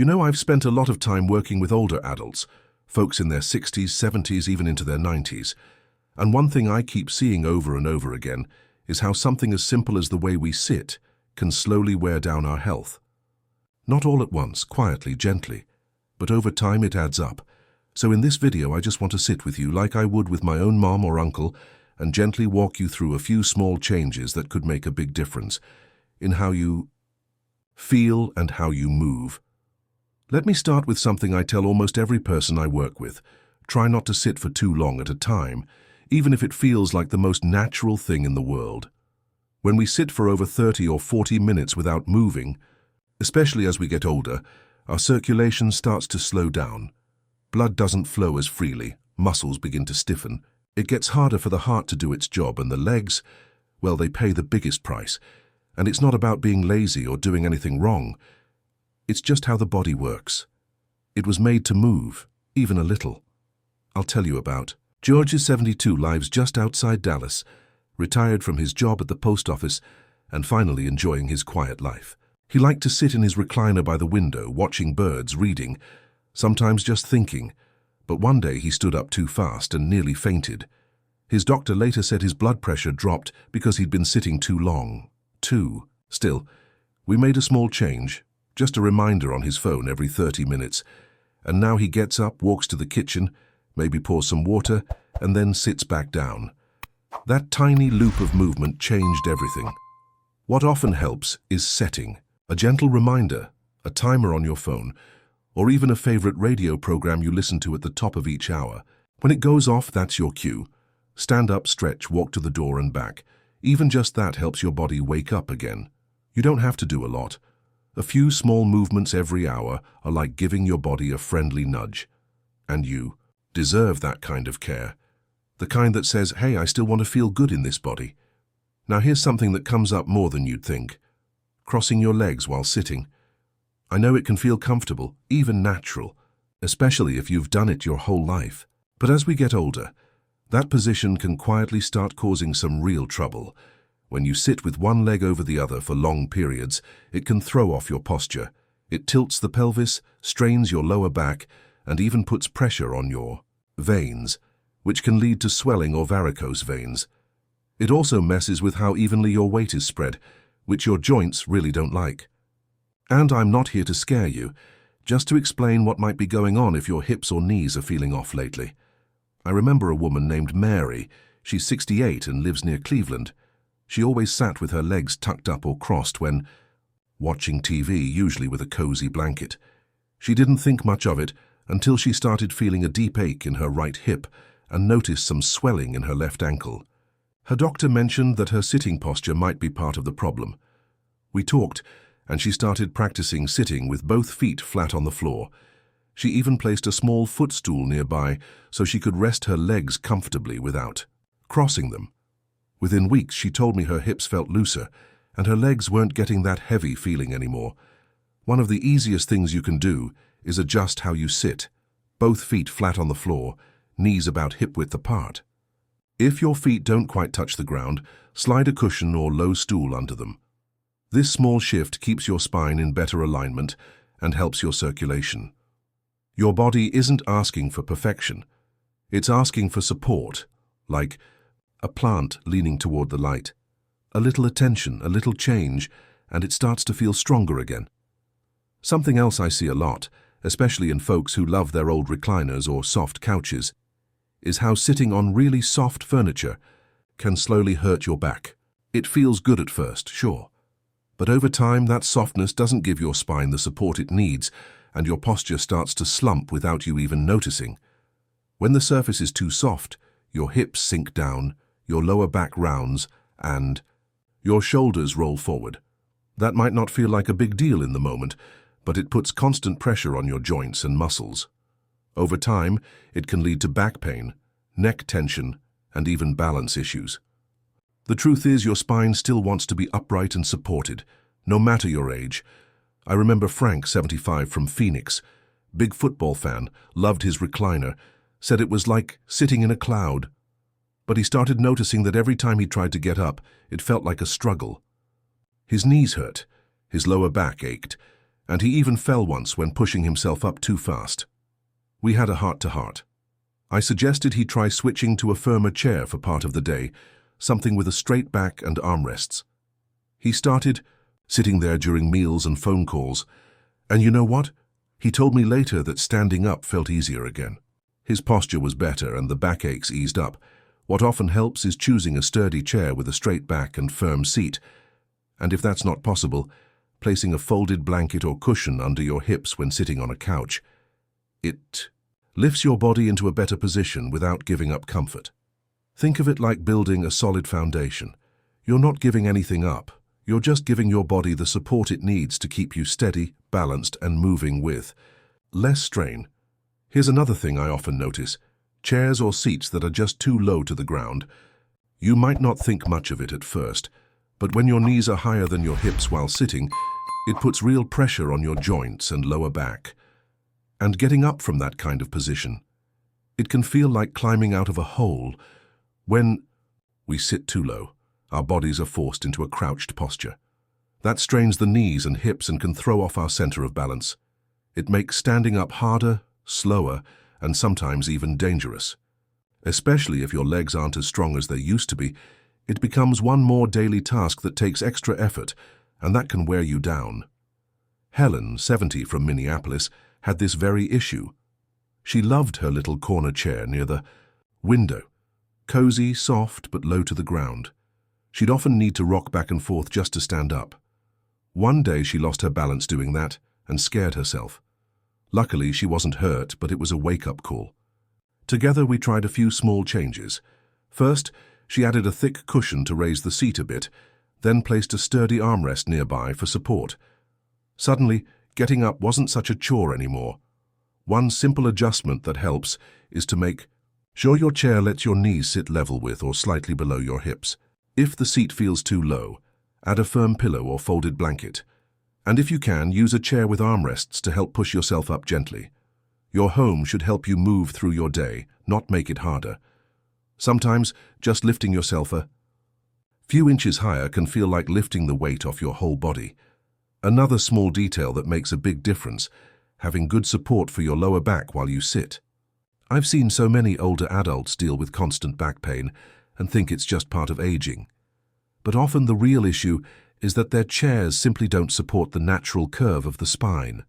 I've spent a lot of time working with older adults, folks in their 60s, 70s, even into their 90s. And one thing I keep seeing over and over again is how something as simple as the way we sit can slowly wear down our health. Not all at once, quietly, gently, but over time it adds up. So in this video, I just want to sit with you like I would with my own mom or uncle and gently walk you through a few small changes that could make a big difference in how you feel and how you move. Let me start with something I tell almost every person I work with. Try not to sit for too long at a time, even if it feels like the most natural thing in the world. When we sit for over 30 or 40 minutes without moving, especially as we get older, our circulation starts to slow down. Blood doesn't flow as freely, muscles begin to stiffen. It gets harder for the heart to do its job, and the legs, well, they pay the biggest price. And it's not about being lazy or doing anything wrong. It's just how the body works. It was made to move, even a little. I'll tell you about. George is 72, lives just outside Dallas, retired from his job at the post office, and finally enjoying his quiet life. He liked to sit in his recliner by the window, watching birds, reading, sometimes just thinking. But one day he stood up too fast and nearly fainted. His doctor later said his blood pressure dropped because he'd been sitting too long. Still, we made a small change. Just a reminder on his phone every 30 minutes. And now he gets up, walks to the kitchen, maybe pours some water, and then sits back down. That tiny loop of movement changed everything. What often helps is setting. A gentle reminder, a timer on your phone, or even a favorite radio program you listen to at the top of each hour. When it goes off, that's your cue. Stand up, stretch, walk to the door and back. Even just that helps your body wake up again. You don't have to do a lot. A few small movements every hour are like giving your body a friendly nudge. And you deserve that kind of care. The kind that says, hey, I still want to feel good in this body. Now here's something that comes up more than you'd think. Crossing your legs while sitting. I know it can feel comfortable, even natural, especially if you've done it your whole life. But as we get older, that position can quietly start causing some real trouble. When you sit with one leg over the other for long periods, it can throw off your posture. It tilts the pelvis, strains your lower back, and even puts pressure on your veins, which can lead to swelling or varicose veins. It also messes with how evenly your weight is spread, which your joints really don't like. And I'm not here to scare you, just to explain what might be going on if your hips or knees are feeling off lately. I remember a woman named Mary. She's 68 and lives near Cleveland. She always sat with her legs tucked up or crossed when watching TV, usually with a cozy blanket. She didn't think much of it until she started feeling a deep ache in her right hip and noticed some swelling in her left ankle. Her doctor mentioned that her sitting posture might be part of the problem. We talked, and she started practicing sitting with both feet flat on the floor. She even placed a small footstool nearby so she could rest her legs comfortably without crossing them. Within weeks, she told me her hips felt looser, and her legs weren't getting that heavy feeling anymore. One of the easiest things you can do is adjust how you sit, both feet flat on the floor, knees about hip-width apart. If your feet don't quite touch the ground, slide a cushion or low stool under them. This small shift keeps your spine in better alignment and helps your circulation. Your body isn't asking for perfection. It's asking for support, like a plant leaning toward the light. A little attention, a little change, and it starts to feel stronger again. Something else I see a lot, especially in folks who love their old recliners or soft couches, is how sitting on really soft furniture can slowly hurt your back. It feels good at first, sure. But over time, that softness doesn't give your spine the support it needs, and your posture starts to slump without you even noticing. When the surface is too soft, your hips sink down, your lower back rounds, and your shoulders roll forward. That might not feel like a big deal in the moment, but it puts constant pressure on your joints and muscles. Over time, it can lead to back pain, neck tension, and even balance issues. The truth is, your spine still wants to be upright and supported, no matter your age. I remember Frank, 75, from Phoenix, big football fan, loved his recliner, said it was like sitting in a cloud. But he started noticing that every time he tried to get up, it felt like a struggle. His knees hurt, his lower back ached, and he even fell once when pushing himself up too fast. We had a heart-to-heart. I suggested he try switching to a firmer chair for part of the day, something with a straight back and armrests. He started sitting there during meals and phone calls, and you know what? He told me later that standing up felt easier again. His posture was better and the backaches eased up. What often helps is choosing a sturdy chair with a straight back and firm seat, and if that's not possible, placing a folded blanket or cushion under your hips when sitting on a couch. It lifts your body into a better position without giving up comfort. Think of it like building a solid foundation. You're not giving anything up. You're just giving your body the support it needs to keep you steady, balanced, and moving with less strain. Here's another thing I often notice. Chairs or seats that are just too low to the ground. You might not think much of it at first, but when your knees are higher than your hips while sitting, it puts real pressure on your joints and lower back. And getting up from that kind of position, it can feel like climbing out of a hole. When we sit too low, our bodies are forced into a crouched posture. That strains the knees and hips and can throw off our center of balance. It makes standing up harder, slower, and sometimes even dangerous. Especially if your legs aren't as strong as they used to be, it becomes one more daily task that takes extra effort, and that can wear you down. Helen, 70, from Minneapolis, had this very issue. She loved her little corner chair near the window. Cozy, soft, but low to the ground. She'd often need to rock back and forth just to stand up. One day she lost her balance doing that and scared herself. Luckily, she wasn't hurt, but it was a wake-up call. Together, we tried a few small changes. First, she added a thick cushion to raise the seat a bit, then placed a sturdy armrest nearby for support. Suddenly, getting up wasn't such a chore anymore. One simple adjustment that helps is to make sure your chair lets your knees sit level with or slightly below your hips. If the seat feels too low, add a firm pillow or folded blanket. And if you can, use a chair with armrests to help push yourself up gently. Your home should help you move through your day, not make it harder. Sometimes, just lifting yourself a few inches higher can feel like lifting the weight off your whole body. Another small detail that makes a big difference, having good support for your lower back while you sit. I've seen so many older adults deal with constant back pain and think it's just part of aging. But often the real issue is that their chairs simply don't support the natural curve of the spine.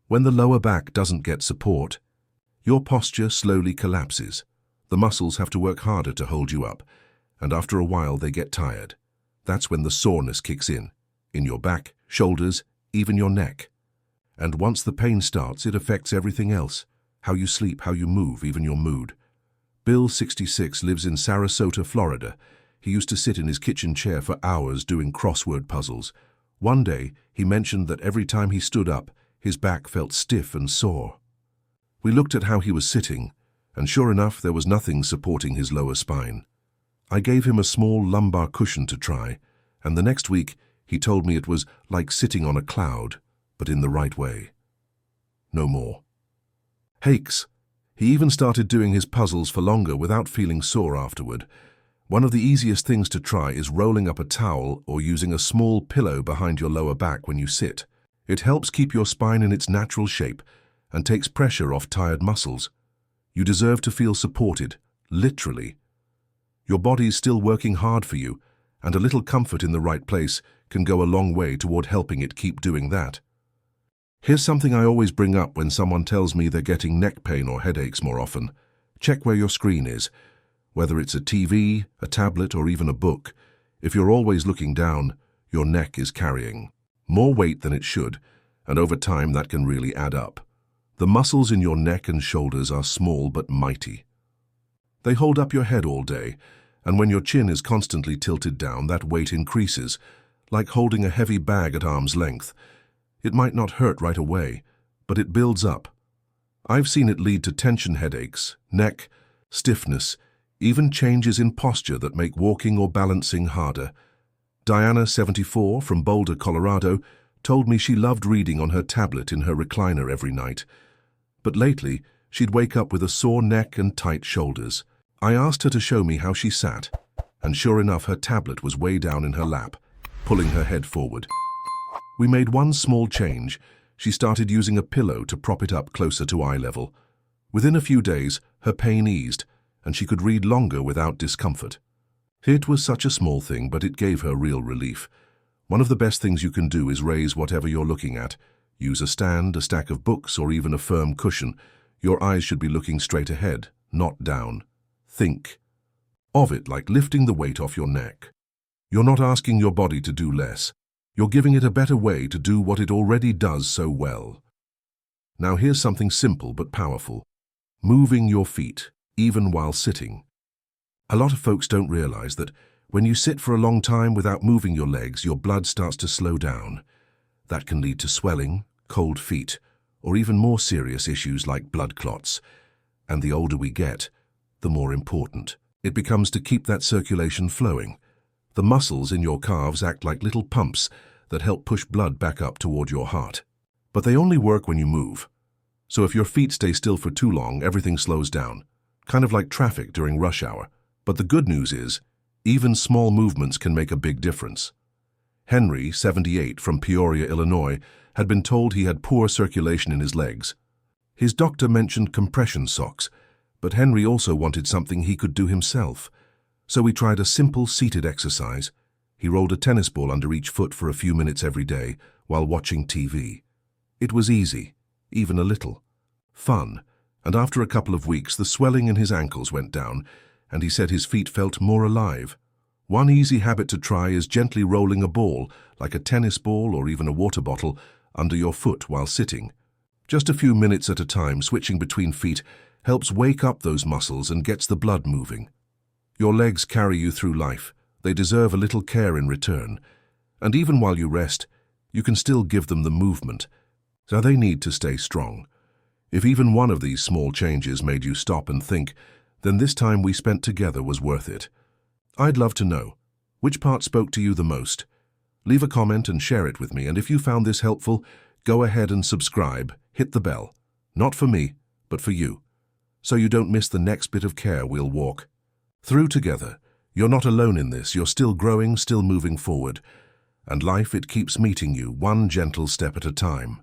When the lower back doesn't get support, your posture slowly collapses. The muscles have to work harder to hold you up, and after a while they get tired. That's when the soreness kicks in your back, shoulders, even your neck. And once the pain starts, it affects everything else. How you sleep, how you move, even your mood. Bill, 66, lives in Sarasota, Florida. He used to sit in his kitchen chair for hours doing crossword puzzles. One day, he mentioned that every time he stood up, his back felt stiff and sore. We looked at how he was sitting, and sure enough, there was nothing supporting his lower spine. I gave him a small lumbar cushion to try, and the next week, he told me it was like sitting on a cloud, but in the right way. No more aches. He even started doing his puzzles for longer without feeling sore afterward. One of the easiest things to try is rolling up a towel or using a small pillow behind your lower back when you sit. It helps keep your spine in its natural shape and takes pressure off tired muscles. You deserve to feel supported, literally. Your body's still working hard for you, and a little comfort in the right place can go a long way toward helping it keep doing that. Here's something I always bring up when someone tells me they're getting neck pain or headaches more often. Check where your screen is. Whether it's a TV, a tablet, or even a book, if you're always looking down, your neck is carrying more weight than it should, and over time that can really add up. The muscles in your neck and shoulders are small but mighty. They hold up your head all day, and when your chin is constantly tilted down, that weight increases, like holding a heavy bag at arm's length. It might not hurt right away, but it builds up. I've seen it lead to tension headaches, neck, stiffness, even changes in posture that make walking or balancing harder. Diana, 74, from Boulder, Colorado, told me she loved reading on her tablet in her recliner every night. But lately, she'd wake up with a sore neck and tight shoulders. I asked her to show me how she sat, and sure enough, her tablet was way down in her lap, pulling her head forward. We made one small change. She started using a pillow to prop it up closer to eye level. Within a few days, her pain eased, and she could read longer without discomfort. It was such a small thing, but it gave her real relief. One of the best things you can do is raise whatever you're looking at. Use a stand, a stack of books, or even a firm cushion. Your eyes should be looking straight ahead, not down. Think of it like lifting the weight off your neck. You're not asking your body to do less. You're giving it a better way to do what it already does so well. Now here's something simple but powerful. Moving your feet, even while sitting. A lot of folks don't realize that when you sit for a long time without moving your legs, your blood starts to slow down. That can lead to swelling, cold feet, or even more serious issues like blood clots. And the older we get, the more important it becomes to keep that circulation flowing. The muscles in your calves act like little pumps that help push blood back up toward your heart. But they only work when you move. So if your feet stay still for too long, everything slows down, kind of like traffic during rush hour. But the good news is, even small movements can make a big difference. Henry, 78, from Peoria, Illinois, had been told he had poor circulation in his legs. His doctor mentioned compression socks, but Henry also wanted something he could do himself. So he tried a simple seated exercise. He rolled a tennis ball under each foot for a few minutes every day while watching TV. It was easy, even a little fun, and after a couple of weeks the swelling in his ankles went down, and he said his feet felt more alive. One easy habit to try is gently rolling a ball, like a tennis ball or even a water bottle, under your foot while sitting. Just a few minutes at a time, switching between feet, helps wake up those muscles and gets the blood moving. Your legs carry you through life. They deserve a little care in return. And even while you rest, you can still give them the movement. So they need to stay strong. If even one of these small changes made you stop and think, then this time we spent together was worth it. I'd love to know, which part spoke to you the most? Leave a comment and share it with me, and if you found this helpful, go ahead and subscribe, hit the bell. Not for me, but for you. So you don't miss the next bit of care we'll walk through together. You're not alone in this, you're still growing, still moving forward. And life, it keeps meeting you, one gentle step at a time.